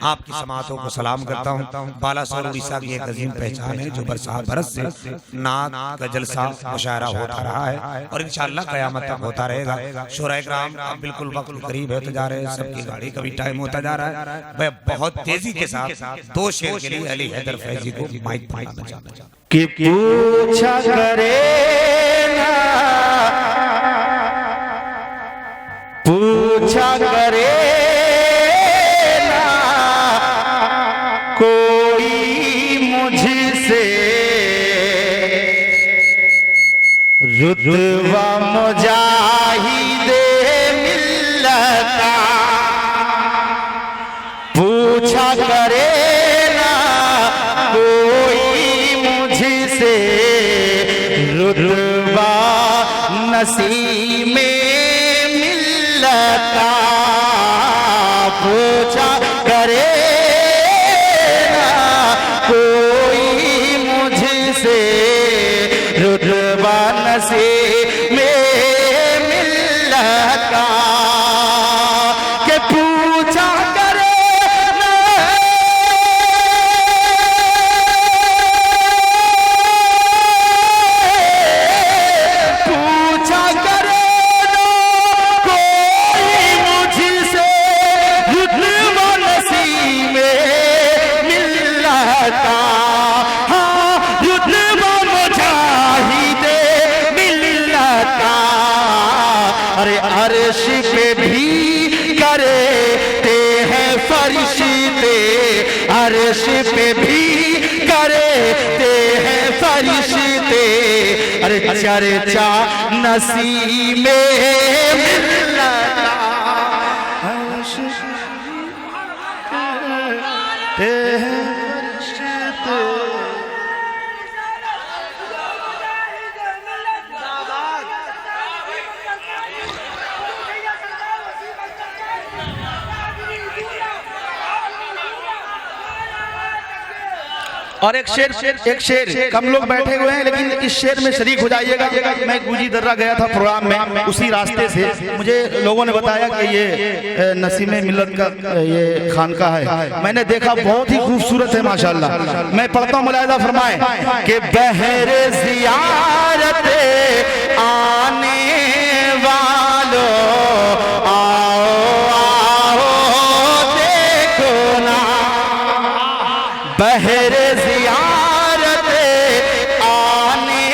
आपकी समातों को सलाम करता हूँ। बालासोर उड़ीसा की एक अजीम पहचान है जो बरसा बरस से नात का जलसा मुशायरा होता रहा है और इंशाअल्लाह क़यामत तक होता रहेगा। शोरा इकराम अब बिल्कुल वक्त करीब होते जा रहे हैं, सबकी गाड़ी का भी टाइम होता जा रहा है। मैं बहुत तेजी के साथ दो शेर के लिए अली हैदर फैजी को माइक पाना चाहता हूं कि पूछा करे ना, पूछा करे ना कोई मुझसे रुतबा मुजाहिदे मिल्लत का। पूछा करे ना कोई मुझसे रुतबा नसीब में मिल्लत का। पूछा करे ना कोई मुझसे रुतबा नसीब में मिल्लत का। के पूछा करे ना पूछा करे ना कोई मुझसे रुतबा नसीब में मिल्लत का। हाँ रुतबा मुजाहिदे मिल्लत का। अरे अर्श पे भी करते हैं फरिश्ते, अर्श पे भी करते हैं फरिश्ते। अरे चर्चा नसीब में मिल्लत का। अर्श पे हैं फरिश्ते। और एक शेर कम लोग बैठे हुए हैं लेकिन इस शेर में शरीक हो जाइएगा। मैं गुजी दर्रा गया था प्रोग्राम में, उसी रास्ते से मुझे लोगों ने बताया कि ये नसीम मिल्लत का ये खानका है। मैंने देखा बहुत ही खूबसूरत है माशाल्लाह। मैं पढ़ता हूँ, मुलाहिजा फरमाए कि बहरे ज़ियारत आने वालों आओ आओ देखो ना। बहरे ज़ियारत आने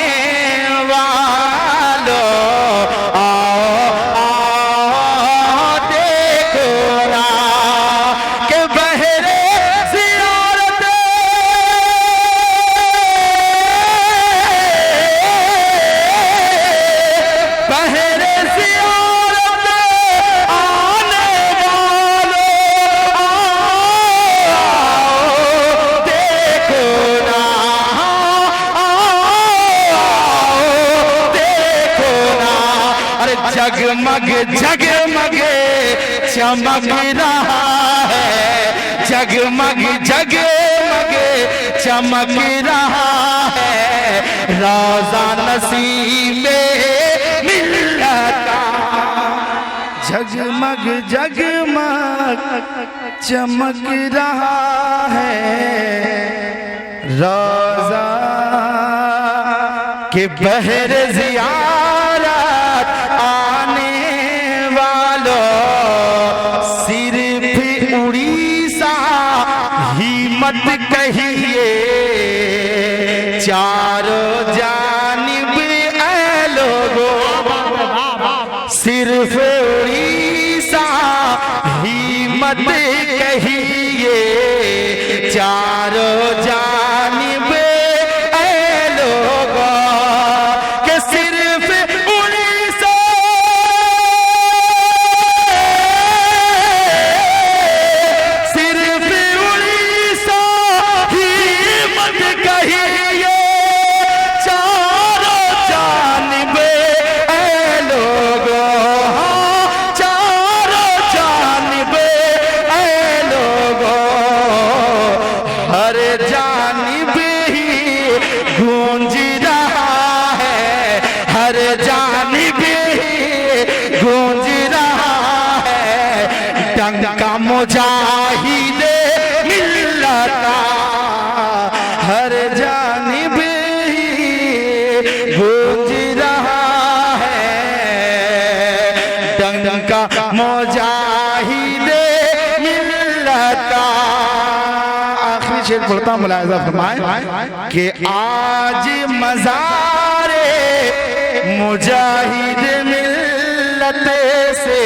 वालों आओ आओ देखो ना। कि बहरे ज़ियारत बहरे ज़ियारत आने वालों आओ देखो ना। आओ देखो ना। अरे जगमग जगमग चमक रहा है, जगमग जगमग चमक रहा है रोज़ा नसीब में मिल्लत का। जगमग जगमग चमक रहा है रोज़ा के बहरे ज़ियारत आने वालों। सिर्फ उड़ीसा ही मत कहिए, चारों जानिब ऐ लोगों। सिर्फ उड़ीसा ही मत कहिए, चारों जानिब ऐ लोगों। के सिर्फ उड़ीसा सिर्फ उड़ीसा ही मत कहिए, चारों जानिब ऐ लोगों। चारों जानिब ऐ लोगों। हर जान मुजाहिदे मिल्लत का। आखिरी शेर पढ़ता हूं, मुलाहिजा फरमाए कि आज मज़ारे मुजाहिद मिल्लत से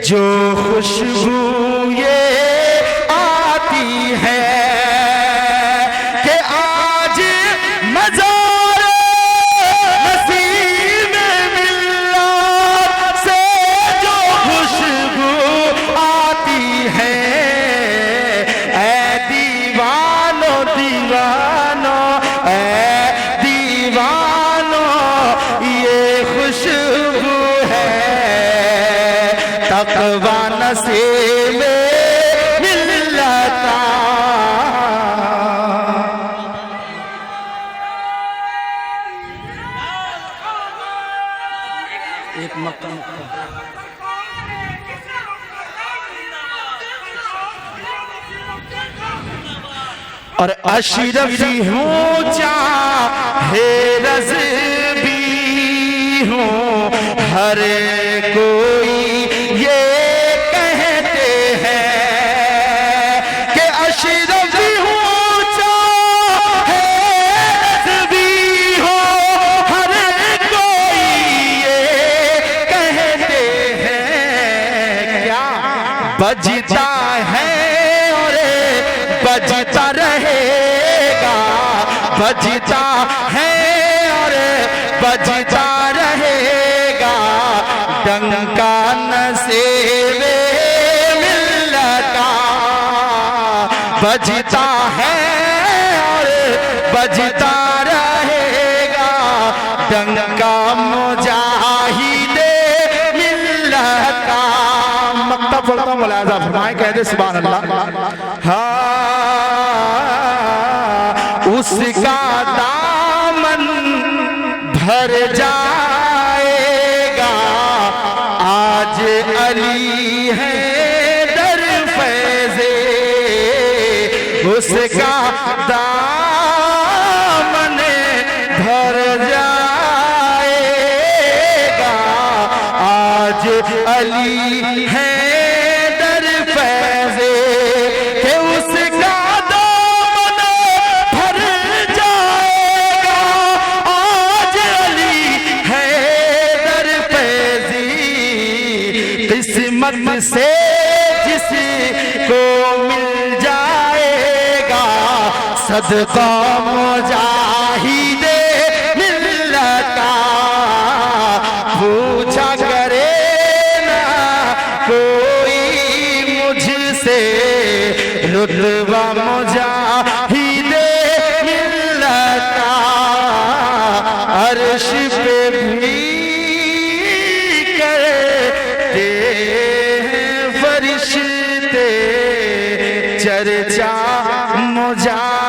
जो खुशबू ये आती है कि आज मज़ारे नसीब मिल्लत से जो खुशबू आती है। ऐ दीवानो दीवानो, ऐ दीवानो ये खुशबू है तक़वा नसीब मिल्लत का। एक मक्का और अशरफी हूँ चाहे रज़बी हूँ, हर कोई ये कहते हैं कि अशरफी हूँ चाहे रज़बी हूँ, हर कोई ये कहते हैं। क्या बजता है और बजता रहेगा, बजता है और बजता रहेगा डंका नसीबे मिल्लत का। बजता है और बजता रहेगा डंका मुजाहिदे मिल्लत का। मक्ता पढ़ता हूं, मुलाहिजा फरमाए, कह दे सुभान अल्लाह। उसका दामन भर जाएगा आज अली है दर फैज़े। उसका दामन भर जाएगा आज अली है दर फैज़े। कि उसका दामन भर जाएगा आज अली है दर फैज़ी। किस्मत से जिसको मिल जाएगा सदका मुजाहिदे मिल्लत का। पूछा करे ना कोई मुझसे रुतबा मुजाहिदे मिल्लत का। अर्श पे भी करते हैं फरिश्ते चर्चा मुजाहिदे